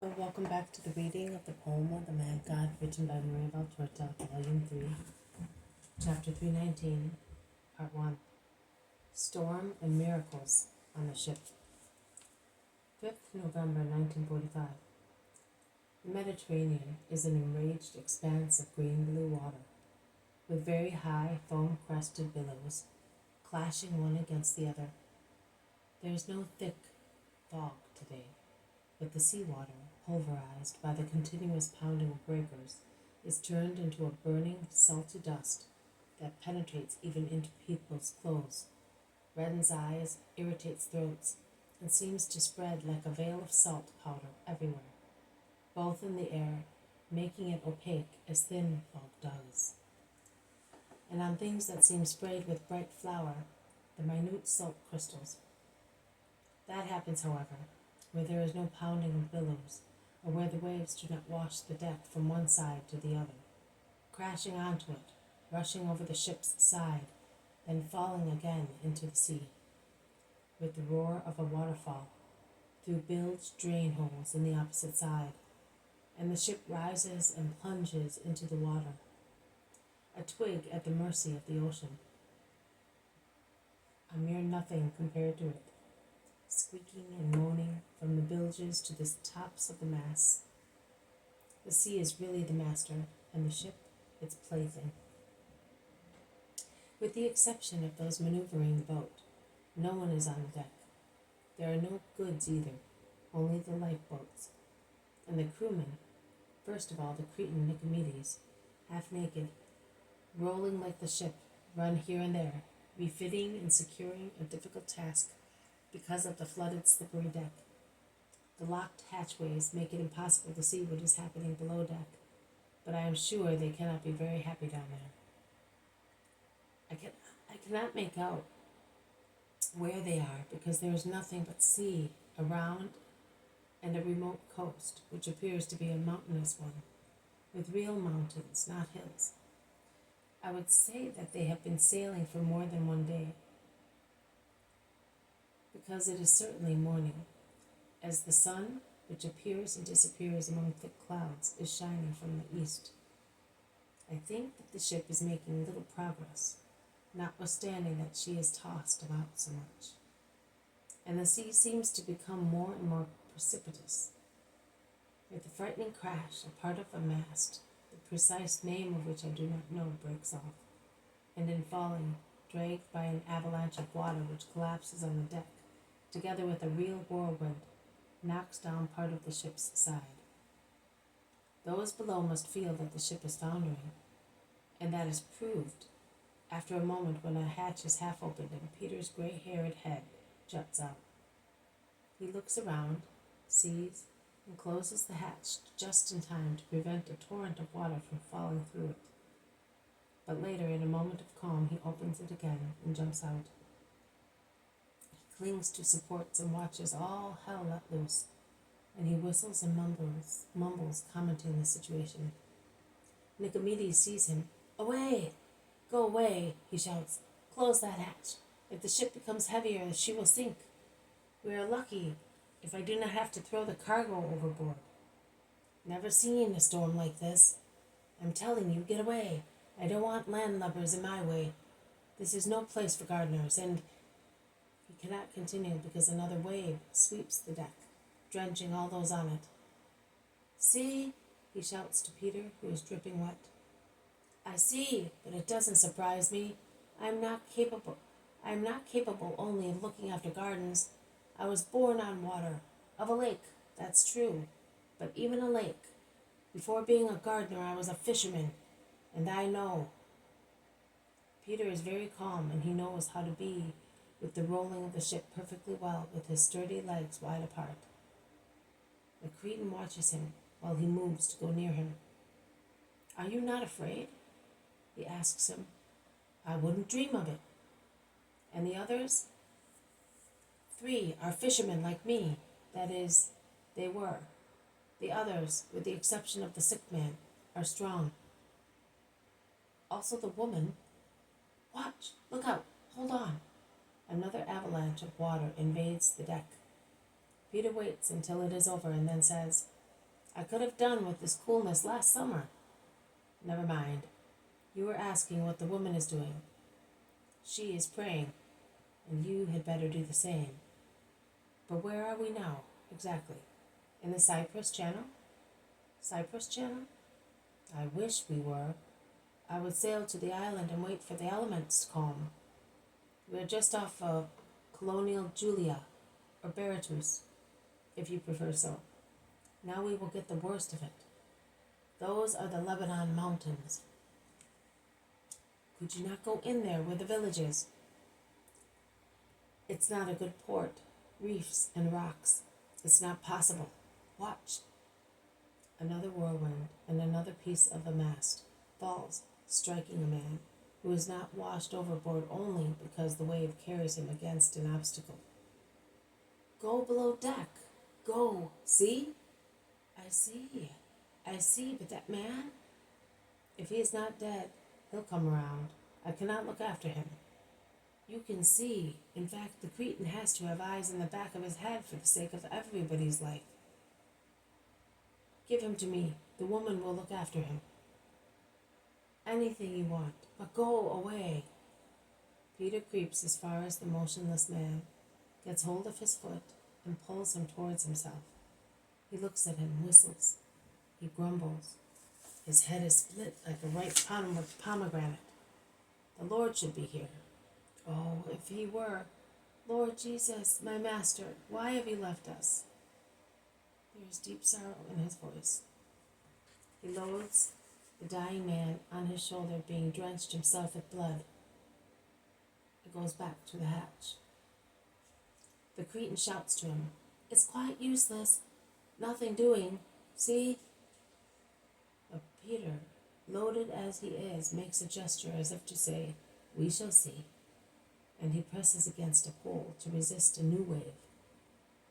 Welcome back to the reading of the poem of the Mad God, written by Maria Valtorta, Volume 3, Chapter 319, Part 1. Storm and Miracles on the Ship. 5th November 1945. The Mediterranean is an enraged expanse of green-blue water, with very high foam-crested billows, clashing one against the other. There is no thick fog today, but the seawater, pulverized by the continuous pounding of breakers, is turned into a burning, salty dust that penetrates even into people's clothes, reddens eyes, irritates throats, and seems to spread like a veil of salt powder everywhere, both in the air, making it opaque as thin fog does, and on things that seem sprayed with bright flour, the minute salt crystals. That happens, however, where there is no pounding of billows, or where the waves do not wash the deck from one side to the other, crashing onto it, rushing over the ship's side, then falling again into the sea, with the roar of a waterfall, through bilged drain holes in the opposite side, and the ship rises and plunges into the water, a twig at the mercy of the ocean, a mere nothing compared to it, squeaking and moaning from the bilges to the tops of the masts. The sea is really the master, and the ship its plaything. With the exception of those maneuvering the boat, no one is on the deck. There are no goods either, only the lifeboats. And the crewmen, first of all the Cretan Nicomedes, half naked, rolling like the ship, run here and there, refitting and securing a difficult task because of the flooded, slippery deck. The locked hatchways make it impossible to see what is happening below deck, but I am sure they cannot be very happy down there. I cannot make out where they are, because there is nothing but sea around and a remote coast, which appears to be a mountainous one, with real mountains, not hills. I would say that they have been sailing for more than one day, because it is certainly morning, as the sun, which appears and disappears among thick clouds, is shining from the east. I think that the ship is making little progress, notwithstanding that she is tossed about so much, and the sea seems to become more and more precipitous. With a frightening crash, a part of a mast, the precise name of which I do not know, breaks off, and in falling, dragged by an avalanche of water which collapses on the deck, together with a real whirlwind, knocks down part of the ship's side. Those below must feel that the ship is foundering, and that is proved after a moment when a hatch is half opened and Peter's gray-haired head juts out. He looks around, sees, and closes the hatch just in time to prevent a torrent of water from falling through it. But later, in a moment of calm, he opens it again and jumps out. He clings to supports and watches all hell let loose, and he whistles and mumbles, commenting the situation. Nicomedes sees him. "Away! Go away," he shouts. "Close that hatch. If the ship becomes heavier, she will sink. We are lucky if I do not have to throw the cargo overboard. Never seen a storm like this. I'm telling you, get away. I don't want landlubbers in my way. This is no place for gardeners," and he cannot continue because another wave sweeps the deck, drenching all those on it. "See," he shouts to Peter, who is dripping wet. "I see, but it doesn't surprise me. I am not capable only of looking after gardens. I was born on water, of a lake, that's true, but even a lake. Before being a gardener, I was a fisherman, and I know." Peter is very calm, and he knows how to be with the rolling of the ship perfectly well, with his sturdy legs wide apart. The Cretan watches him while he moves to go near him. "Are you not afraid?" he asks him. "I wouldn't dream of it." "And the others?" "3 are fishermen like me. That is, they were. The others, with the exception of the sick man, are strong. Also the woman. Watch! Look out! Hold on!" Another avalanche of water invades the deck. Peter waits until it is over and then says, I could have done with this coolness last summer. Never mind. You were asking what the woman is doing. She is praying, and you had better do the same. But where are we now, exactly? In the Cyprus Channel? Cyprus Channel? I wish we were. I would sail to the island and wait for the elements to calm. We are just off of Colonial Julia, or Berytus, if you prefer so. Now we will get the worst of it. Those are the Lebanon mountains. Could you not go in there where the village is? It's not a good port. Reefs and rocks. It's not possible. Watch. Another whirlwind and another piece of a mast falls, striking a man who is not washed overboard only because the wave carries him against an obstacle. Go below deck. Go. See? I see, but that man? If he is not dead, he'll come around. I cannot look after him. You can see. In fact, the Cretan has to have eyes in the back of his head for the sake of everybody's life. Give him to me. The woman will look after him. Anything you want, but go away. Peter creeps as far as the motionless man, gets hold of his foot, and pulls him towards himself. He looks at him, whistles. He grumbles. His head is split like a ripe pomegranate. The Lord should be here. Oh, if he were. Lord Jesus, my master, why have you left us? There is deep sorrow in his voice. He loathes the dying man on his shoulder being drenched himself with blood. He goes back to the hatch. The Cretan shouts to him, It's quite useless. Nothing doing. See? But Peter, loaded as he is, makes a gesture as if to say, We shall see. And he presses against a pole to resist a new wave.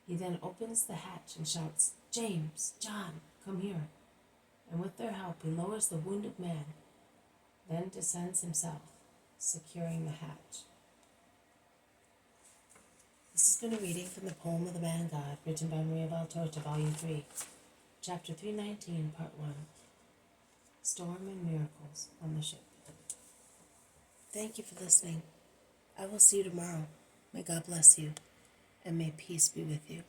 He then opens the hatch and shouts, James, John, come here. And with their help he lowers the wounded man, then descends himself, securing the hatch. This has been a reading from the poem of the Man God, written by Maria Valtorta, Volume 3, Chapter 319, Part 1, Storm and Miracles on the Ship. Thank you for listening. I will see you tomorrow. May God bless you, and may peace be with you.